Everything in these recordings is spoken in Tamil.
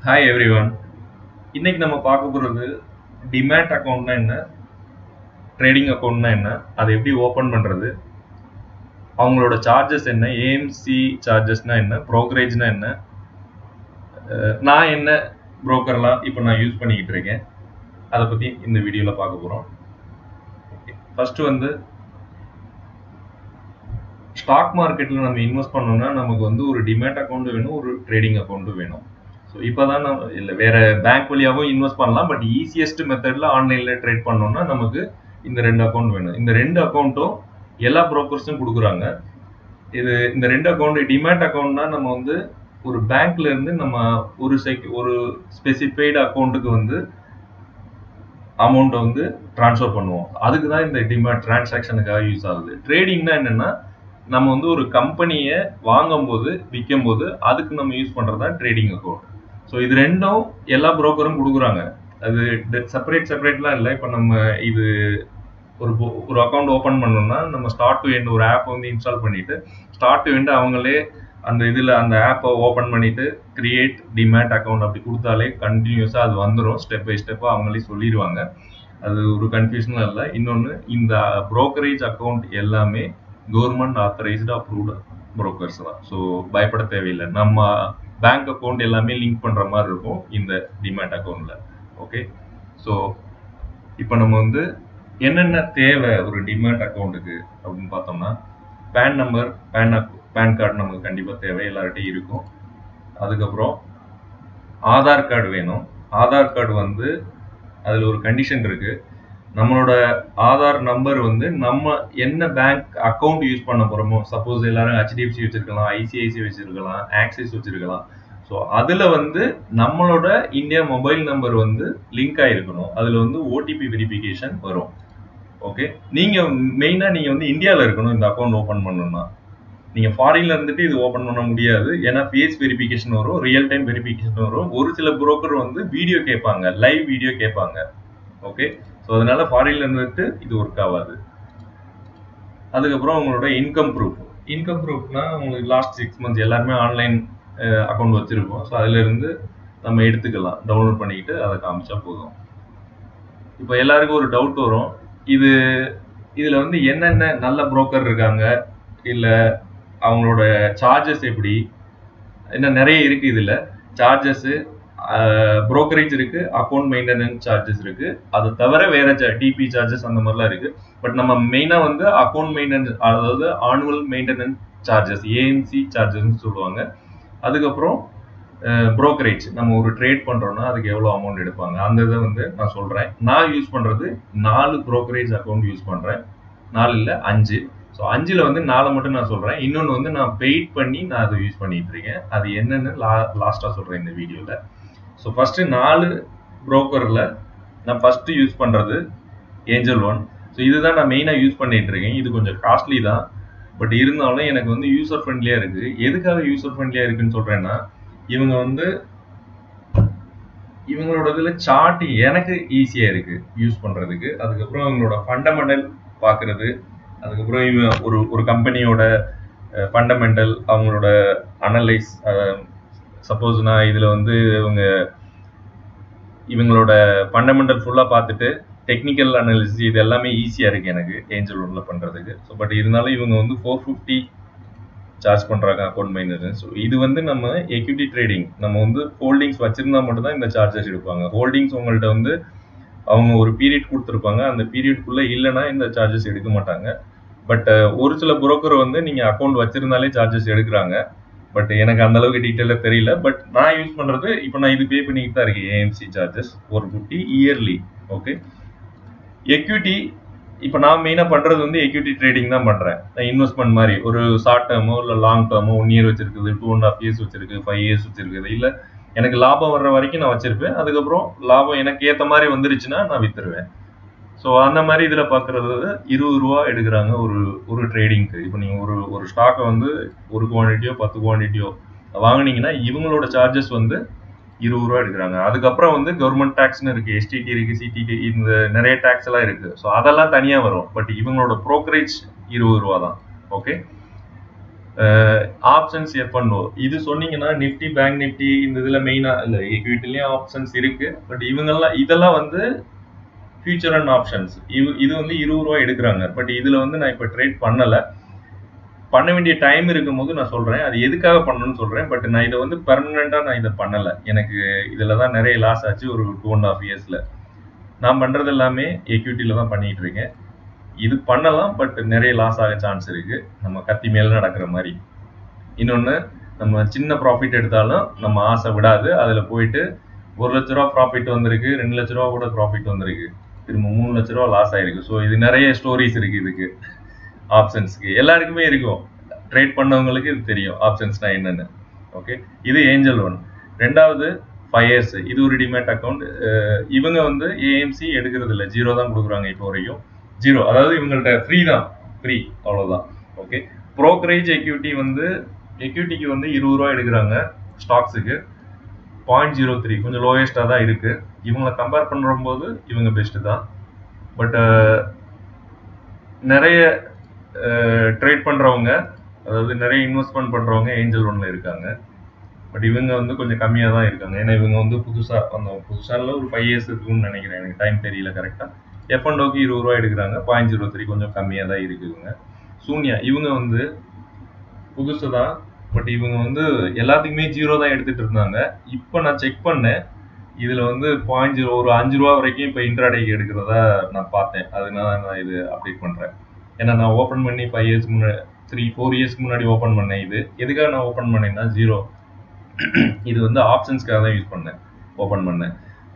Hi everyone. இன்னைக்கு நம்ம பார்க்க போகிறது டிமேட் அக்கௌண்ட்னா என்ன, ட்ரேடிங் அக்கௌண்ட்னா என்ன, அதை எப்படி ஓப்பன் பண்ணுறது, அவங்களோட சார்ஜஸ் என்ன, ஏஎம்சி சார்ஜஸ்னா என்ன, ப்ரோக்கரேஜ்னா என்ன, நான் என்ன ப்ரோக்கர்லாம் இப்போ நான் யூஸ் பண்ணிக்கிட்டு இருக்கேன், அதை பற்றி இந்த வீடியோவில் பார்க்க போகிறோம். ஃபர்ஸ்ட் வந்து ஸ்டாக் மார்க்கெட்டில் நம்ம இன்வெஸ்ட் பண்ணோம்னா நமக்கு வந்து ஒரு டிமேட் அக்கௌண்ட் வேணும், ஒரு ட்ரேடிங் அக்கௌண்ட் வேணும். ஸோ இப்போ தான் நம்ம இல்லை வேறு பேங்க் வழியாகவும் இன்வெஸ்ட் பண்ணலாம், பட் ஈஸியஸ்ட் மெத்தடில் ஆன்லைனில் ட்ரேட் பண்ணோம்னா நமக்கு இந்த 2 அக்கௌண்ட் வேணும். இந்த 2 அக்கௌண்ட்டும் எல்லா ப்ரோக்கர்ஸும் கொடுக்குறாங்க. இந்த 2 அக்கௌண்ட் டிமேட் அக்கௌண்ட்னா நம்ம வந்து ஒரு பேங்க்ல இருந்து நம்ம ஒரு ஸ்பெசிஃபைடு அக்கௌண்ட்டுக்கு வந்து அமௌண்ட்டை வந்து ட்ரான்ஸ்ஃபர் பண்ணுவோம். அதுக்கு தான் இந்த டிமேட் டிரான்சாக்ஷனுக்காக யூஸ் ஆகுது. ட்ரேடிங்னா என்னென்னா நம்ம வந்து ஒரு கம்பெனியை வாங்கும்போது விற்கும்போது அதுக்கு நம்ம யூஸ் பண்ணுறது தான் ட்ரேடிங் அக்கௌண்ட். ஸோ இது ரெண்டும் எல்லா புரோக்கரும் கொடுக்குறாங்க. அது செப்பரேட்லாம் இல்லை. இப்போ நம்ம இது ஒரு அக்கௌண்ட் ஓப்பன் பண்ணோம்னா நம்ம ஸ்டார்ட் டு எண்ட் ஒரு ஆப் வந்து இன்ஸ்டால் பண்ணிட்டு ஸ்டார்ட் டு எண்ட் அவங்களே அந்த ஆப்பை ஓப்பன் பண்ணிட்டு கிரியேட் டிமேட் அக்கௌண்ட் அப்படி கொடுத்தாலே கண்டினியூஸாக அது வந்துடும். ஸ்டெப் பை ஸ்டெப்பாக அவங்களே சொல்லிடுவாங்க. அது ஒரு கன்ஃபியூஷனும் இல்லை. இன்னொன்று, இந்த ப்ரோக்கரேஜ் அக்கௌண்ட் எல்லாமே கவர்மெண்ட் ஆத்தரைஸ்டு அப்ரூவ்டு புரோக்கர்ஸ் தான். ஸோ பயப்பட தேவையில்லை. நம்ம பேங்க் அக்கௌண்ட் எல்லாமே லிங்க் பண்ணுற மாதிரி இருக்கும் இந்த டிமேட் அக்கௌண்ட்டில். ஓகே, ஸோ இப்போ நம்ம வந்து என்னென்ன தேவை ஒரு டிமேட் அக்கௌண்ட்டுக்கு அப்படின்னு பார்த்தோம்னா, பேன் நம்பர், பேன் கார்டு நமக்கு கண்டிப்பாக தேவை, எல்லார்கிட்டையும் இருக்கும். அதுக்கப்புறம் ஆதார் கார்டு வேணும். ஆதார் கார்டு வந்து அதில் ஒரு கண்டிஷன் இருக்குது. நம்மளோட ஆதார் நம்பர் வந்து நம்ம என்ன பேங்க் அக்கௌண்ட் யூஸ் பண்ண போகிறோமோ, சப்போஸ் எல்லாரும் ஹெச்டிஎஃப்சி வச்சுருக்கலாம், ஐசிஐசி வச்சுருக்கலாம், ஆக்சிஸ் வச்சுருக்கலாம். ஸோ அதில் வந்து நம்மளோட இந்தியா மொபைல் நம்பர் வந்து லிங்க் ஆகிருக்கணும். அதில் வந்து ஓடிபி வெரிஃபிகேஷன் வரும். ஓகே, நீங்கள் மெயினாக நீங்கள் வந்து இந்தியாவில் இருக்கணும் இந்த அக்கௌண்ட் ஓப்பன் பண்ணணும்னா. நீங்கள் ஃபாரின்ல இருந்துட்டு இது ஓப்பன் பண்ண முடியாது. ஏன்னா ஃபேஸ் வெரிஃபிகேஷன் வரும், ரியல் டைம் வெரிஃபிகேஷன் வரும். ஒரு சில புரோக்கர் வந்து வீடியோ கேட்பாங்க, லைவ் வீடியோ கேட்பாங்க. ஓகே, ஸோ அதனால ஃபாரின்ல இருந்துட்டு இது ஒர்க் ஆகாது. அதுக்கப்புறம் உங்களோட இன்கம் ப்ரூஃப்னா உங்களுக்கு லாஸ்ட் 6 months எல்லாருமே ஆன்லைன் அக்கௌண்ட் வச்சுருக்கோம். ஸோ அதிலிருந்து நம்ம எடுத்துக்கலாம், டவுன்லோட் பண்ணிக்கிட்டு அதை காமிச்சா போதும். இப்போ எல்லாருக்கும் ஒரு டவுட் வரும், இதில் வந்து என்னென்ன நல்ல புரோக்கர் இருக்காங்க, இல்லை அவங்களோட சார்ஜஸ் எப்படி, என்ன நிறைய இருக்குது. இதில் சார்ஜஸ்ஸு, ப்ரோக்கரேஜ் இருக்குது, அக்கௌண்ட் மெயின்டெனன்ஸ் சார்ஜஸ் இருக்குது. அது தவிர வேறு டிபி சார்ஜஸ் அந்த மாதிரிலாம் இருக்குது. பட் நம்ம மெயினாக வந்து அக்கௌண்ட் மெயின்டெனன்ஸ், அதாவது ஆனுவல் மெயின்டெனன்ஸ் சார்ஜஸ், ஏஎம்சி சார்ஜஸ்ன்னு சொல்லுவாங்க. அதுக்கப்புறம் ப்ரோக்கரேஜ், நம்ம ஒரு ட்ரேட் பண்ணுறோன்னா அதுக்கு எவ்வளோ அமௌண்ட் எடுப்பாங்க, அந்த இதை வந்து நான் சொல்கிறேன். நான் யூஸ் பண்ணுறது 4 ப்ரோக்கரேஜ் அக்கௌண்ட் யூஸ் பண்ணுறேன். 4 இல்லை 5. ஸோ 5ல் வந்து 4 மட்டும் நான் சொல்கிறேன். இன்னொன்று வந்து நான் பெய்ட் பண்ணி நான் அதை யூஸ் பண்ணிகிட்டு இருக்கேன். அது என்னென்னு லாஸ்ட்டாக சொல்கிறேன் இந்த வீடியோவில். ஸோ ஃபஸ்ட்டு 4 ப்ரோக்கரில் நான் ஃபஸ்ட்டு யூஸ் பண்ணுறது ஏஞ்சல் ஒன். ஸோ இதுதான் நான் மெயினாக யூஸ் பண்ணிகிட்டு இருக்கேன். இது கொஞ்சம் காஸ்ட்லி தான், பட் இருந்தாலும் எனக்கு வந்து யூசர் ஃப்ரெண்ட்லியாக இருக்குது. எதுக்காக யூசர் ஃப்ரெண்ட்லியாக இருக்குன்னு சொல்கிறேன்னா, இவங்க வந்து இவங்களோட இதில் சார்ட் எனக்கு ஈஸியாக இருக்குது யூஸ் பண்ணுறதுக்கு. அதுக்கப்புறம் இவங்களோட ஃபண்டமெண்டல் பார்க்குறது, அதுக்கப்புறம் இவங்க ஒரு கம்பெனியோட ஃபண்டமெண்டல், அவங்களோட அனலைஸ். சப்போஸ் நான் இதில் வந்து இவங்களோட ஃபண்டமெண்டல் ஃபுல்லாக பார்த்துட்டு டெக்னிக்கல் அனாலிசிஸ் இது எல்லாமே ஈஸியாக இருக்குது எனக்கு ஏஞ்சல் ஒன்ல பண்ணுறதுக்கு. ஸோ பட் இருந்தாலும் இவங்க வந்து 450 சார்ஜ் பண்ணுறாங்க அக்கௌண்ட் மெயின்டெனன்ஸ். இது வந்து நம்ம எக்விட்டி ட்ரேடிங், நம்ம வந்து ஹோல்டிங்ஸ் வச்சுருந்தா மட்டும்தான் இந்த சார்ஜஸ் எடுப்பாங்க. ஹோல்டிங்ஸ் உங்கள்கிட்ட வந்து அவங்க ஒரு பீரியட் கொடுத்துருப்பாங்க, அந்த பீரியட்குள்ளே இல்லைன்னா இந்த சார்ஜஸ் எடுக்க மாட்டாங்க. பட் ஒரு சில புரோக்கர் வந்து நீங்கள் அக்கௌண்ட் வச்சுருந்தாலே சார்ஜஸ் எடுக்கிறாங்க. பட் எனக்கு அந்தளவுக்கு டீட்டெயிலாக தெரியல. பட் நான் யூஸ் பண்ணுறது, இப்போ நான் இது பே பண்ணிக்கிட்டு தான் இருக்கேன், AMC charges 450 yearly. Okay, equity இப்போ நான் மெயினாக பண்ணுறது வந்து எக்விட்டி ட்ரேடிங் தான் பண்ணுறேன். இன்வெஸ்ட்மெண்ட் மாதிரி ஒரு ஷார்ட் டேர்மோ இல்லை லாங் டேர்மோ, 1 year வச்சிருக்குது, 2.5 years வச்சிருக்கு, 5 years வச்சிருக்குது. இல்லை எனக்கு லாபம் வர்ற வரைக்கும் நான் வச்சிருப்பேன். அதுக்கப்புறம் லாபம் எனக்கு ஏற்ற மாதிரி வந்துருச்சுன்னா நான் விற்றுருவேன். ஸோ அந்த மாதிரி இதில் பார்க்குறது 20 ரூபா எடுக்கிறாங்க ஒரு ட்ரேடிங்க்கு. இப்போ நீங்கள் ஒரு ஸ்டாக்கை வந்து ஒரு குவான்டிட்டியோ 10 குவான்டிட்டியோ வாங்கினீங்கன்னா இவங்களோட சார்ஜஸ் வந்து 20 ரூபா எடுக்கிறாங்க. அதுக்கப்புறம் வந்து கவர்மெண்ட் டேக்ஸ்னு இருக்குது, எஸ்டிடி இருக்குது, சிடிடி, இந்த நிறைய டேக்ஸ் எல்லாம் இருக்குது. ஸோ அதெல்லாம் தனியாக வரும். பட் இவங்களோட ப்ரோக்கரேஜ் 20 ரூபா தான். ஓகே, ஆப்ஷன்ஸ் எஃப்என்ஓ இது சொன்னீங்கன்னா நிஃப்டி பேங்க் நிஃப்டி இந்த இதுல மெயினா இல்ல ஈக்விட்டிலயும் ஆப்ஷன்ஸ் இருக்கு. பட் இவங்கெல்லாம் இதெல்லாம் வந்து ஃபியூச்சர் அண்ட் ஆப்ஷன்ஸ் இது வந்து 20 ரூபாய் எடுக்கிறாங்க. பட் இதுல வந்து நான் இப்ப ட்ரேட் பண்ண வேண்டிய டைம் இருக்கும்போது நான் சொல்றேன் அது எதுக்காக பண்ணணும்னு சொல்றேன். பட் நான் இதை வந்து பெர்மனண்டா நான் இதை பண்ணல. எனக்கு இதுலதான் நிறைய லாஸ் ஆச்சு ஒரு 2.5 இயர்ஸ்ல. நான் பண்றது எல்லாமே எக்யூட்டில தான் பண்ணிட்டு இருக்கேன். இது பண்ணலாம், பட் நிறைய லாஸ் ஆக சான்ஸ் இருக்கு. நம்ம கத்தி மேல நடக்கிற மாதிரி. இன்னொன்னு, நம்ம சின்ன ப்ராஃபிட் எடுத்தாலும் நம்ம ஆசை விடாது. அதுல போயிட்டு 1 லட்ச ரூபா ப்ராஃபிட் வந்திருக்கு, 2 லட்ச ரூபா கூட ப்ராஃபிட் வந்திருக்கு, திரும்ப 3 லட்ச ரூபா லாஸ் ஆயிருக்கு. ஸோ இது நிறைய ஸ்டோரிஸ் இருக்கு. இதுக்கு ஆப்ஷன்ஸ்க்கு எல்லாருக்குமே இருக்கும். ட்ரேட் பண்ணவங்களுக்கு இது தெரியும் ஆப்ஷன்ஸ்னா என்னன்னு. ஓகே, இது ஏஞ்சல் ஒன். ரெண்டாவது 5 இயர்ஸ், இது ஒரு டிமேட் அக்கௌண்ட். இவங்க வந்து ஏஎம்சி எடுக்கிறது இல்லை, 0 தான் கொடுக்குறாங்க இப்போ வரைக்கும். 0, அதாவது இவங்கள்ட்ட ஃப்ரீ தான், ஃப்ரீ, அவ்வளோதான். ஓகே, ப்ரோக்கரேஜ் எக்யூட்டி வந்து எக்யூட்டிக்கு வந்து 20 ரூபா எடுக்கிறாங்க, ஸ்டாக்ஸுக்கு 0.03, கொஞ்சம் லோயஸ்டாக தான் இருக்கு. இவங்களை கம்பேர் பண்ணும்போது இவங்க பெஸ்ட் தான். பட் நிறைய ட்ரேட் பண்றவங்க, அதாவது நிறைய இன்வெஸ்ட்மெண்ட் பண்றவங்க ஏஞ்சல் ஒன்ல இருக்காங்க. பட் இவங்க வந்து கொஞ்சம் கம்மியா தான் இருக்காங்க. ஏன்னா இவங்க வந்து புதுசால ஒரு 5 இயர்ஸ் இருக்குன்னு நினைக்கிறேன், எனக்கு டைம் தெரியல கரெக்டா. எஃப்என்டோக்கு 20 ரூபாய் எடுக்கிறாங்க, 0.03, கொஞ்சம் கம்மியா தான் இருக்குங்க. சூன்யா இவங்க வந்து புதுசு தான். பட் இவங்க வந்து எல்லாத்துக்குமே 0 தான் எடுத்துட்டு இருந்தாங்க. இப்போ நான் செக் பண்ணேன், இதுல வந்து 0.0 ஒரு 5 ரூபா வரைக்கும் இப்போ இன்ட்ராடேக்கு எடுக்கிறதா நான் பார்த்தேன். அதனால நான் இது அப்டேட் பண்றேன். ஏன்னா நான் ஓப்பன் பண்ணி 5 இயர்ஸ்க்கு முன்னாடி 3-4 இயர்ஸ்க்கு முன்னாடி ஓப்பன் பண்ணேன். இது எதுக்காக நான் ஓப்பன் பண்ணேன்னா 0, இது வந்து ஆப்ஷன்ஸ்க்காக தான் யூஸ் பண்ணேன், ஓப்பன் பண்ணேன்.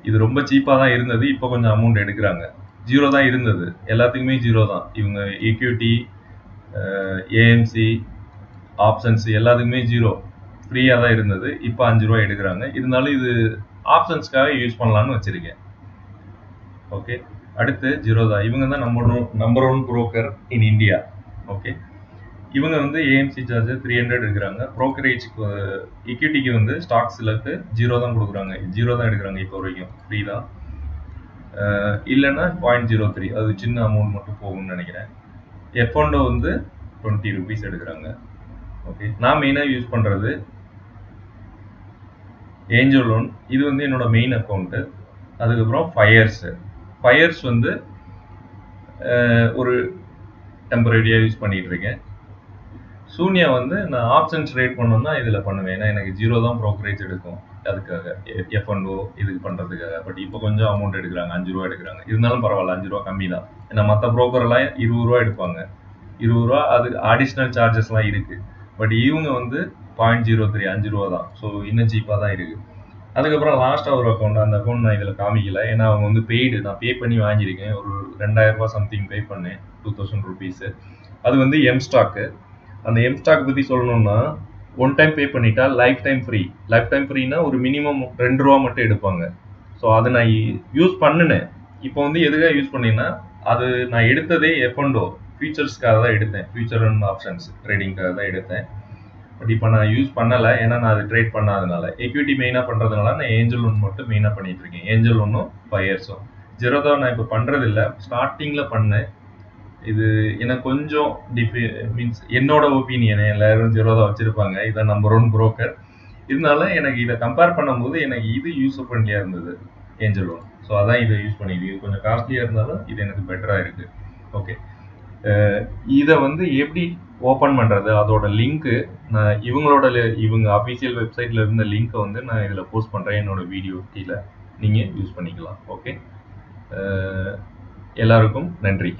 இது ரொம்ப சீப்பாக தான் இருந்தது. இப்போ கொஞ்சம் அமௌண்ட் எடுக்கிறாங்க. 0 தான் இருந்தது, எல்லாத்துக்குமே 0 தான். இவங்க ஈக்விட்டி, ஏஎம்சி, ஆப்ஷன்ஸ் எல்லாத்துக்குமே 0 ஃப்ரீயாக தான் இருந்தது. இப்போ 5 ரூபா எடுக்கிறாங்க. இருந்தாலும் இது ஆப்ஷன்ஸ்க்காக யூஸ் பண்ணலான்னு வச்சிருக்கேன். ஓகே, அடுத்து ஜீரோதா. இவங்க தான் number one broker in India. Okay, இவங்க வந்து ஏஎம்சி சார்ஜ் 300 எடுக்கிறாங்க. ப்ரோக்கரேஜ்க்கு ஈக்விட்டிக்கு வந்து ஸ்டாக்ஸ்லுக்கு 0 தான் கொடுக்குறாங்க, 0 தான் எடுக்கிறாங்க இப்போ வரைக்கும், ஃப்ரீ தான். இல்லைன்னா 0.03, அது சின்ன அமௌண்ட் மட்டும் போகும்னு நினைக்கிறேன். எஃப்என்டோ வந்து 20 rupees எடுக்கிறாங்க. ஓகே, நான் மெயினாக யூஸ் பண்ணுறது ஏஞ்சல் லோன். இது வந்து என்னோட மெயின் அக்கௌண்ட்டு. அதுக்கப்புறம் 5 இயர்ஸ் வந்து ஒரு டெம்பரரியாக யூஸ் பண்ணிட்டு இருக்கேன். சூன்யா வந்து நான் ஆப்ஷன்ஸ் ட்ரேட் பண்ணணும்னா இதில் பண்ணுவேன். ஏன்னா எனக்கு 0 தான் ப்ரோக்கரேஜ் எடுக்கும், அதுக்காக எஃப்என்ஓ இதுக்கு பண்ணுறதுக்காக. பட் இப்போ கொஞ்சம் அமௌண்ட் எடுக்கிறாங்க, 5 ரூபா எடுக்கிறாங்க. இருந்தாலும் பரவாயில்ல, 5 ரூபா கம்மி தான். ஏன்னா மற்ற ப்ரோக்கர்லாம் 20 ரூபா எடுப்பாங்க, 20 ரூபா, அது அடிஷ்னல் சார்ஜஸ்லாம் இருக்கு. பட் இவங்க வந்து 0.03, 5 ரூபா தான். ஸோ இன்னும் சீப்பாக தான் இருக்கு. அதுக்கப்புறம் லாஸ்ட்டாக ஒரு அக்கௌண்ட், அந்த அக்கௌண்ட் நான் இதில் காமிக்கல. ஏன்னா அவங்க வந்து பெய்டு, நான் பே பண்ணி வாங்கியிருக்கேன். ஒரு 2000 ரூபா சம்திங் பே பண்ணேன், 2000 rupees. அது வந்து எம் ஸ்டாக்கு. அந்த எம் ஸ்டாக் பற்றி சொல்லணும்னா, ஒன் டைம் பே பண்ணிட்டா lifetime free. Lifetime ஃப்ரீனா ஒரு மினிமம் 2 ரூபா மட்டும் எடுப்பாங்க. ஸோ அதை நான் யூஸ் பண்ணினேன். இப்போ வந்து எதுக்காக யூஸ் பண்ணேன்னா, அது நான் எடுத்ததே எஃப்என்டோ ஃபியூச்சர்ஸ்க்காக தான் எடுத்தேன், ஃபியூச்சர் அண்ட் ஆப்ஷன்ஸ் ட்ரேடிங்காக தான் எடுத்தேன். பட் இப்போ நான் யூஸ் பண்ணலை, ஏன்னா நான் அதை ட்ரேட் பண்ணாதனால. எக்யூட்டி மெயினாக பண்ணுறதுனால நான் ஏஞ்சல் ஒன் மட்டும் மெயினாக பண்ணிட்டு இருக்கேன். ஏஞ்சல் ஒன்னும் 5 இயர்ஸும். ஜீரோதா நான் இப்போ பண்ணுறதில்ல, ஸ்டார்டிங்கில் பண்ணேன். இது எனக்கு கொஞ்சம் மீன்ஸ் என்னோட ஒப்பீனியன், எல்லாரும் 0 தான் வச்சிருப்பாங்க, இதான் நம்பர் ஒன் புரோக்கர். இருந்தாலும் எனக்கு இதை கம்பேர் பண்ணும்போது எனக்கு இது யூஸ் ஃப்ரெண்ட்லியாக இருந்தது, ஏஞ்சல் ஒன். ஸோ அதான் இதை யூஸ் பண்ணிது. இது கொஞ்சம் காஸ்ட்லியாக இருந்தாலும் இது எனக்கு பெட்டராக இருக்கு. ஓகே, இதை வந்து எப்படி ஓப்பன் பண்ணுறது, அதோட லிங்க்கு நான் இவங்க அஃபீஷியல் வெப்சைட்டில் இருந்த லிங்க்கை வந்து நான் இதில் போஸ்ட் பண்ணுறேன், என்னோட வீடியோ கீழே. நீங்கள் யூஸ் பண்ணிக்கலாம். ஓகே, எல்லாருக்கும் நன்றி.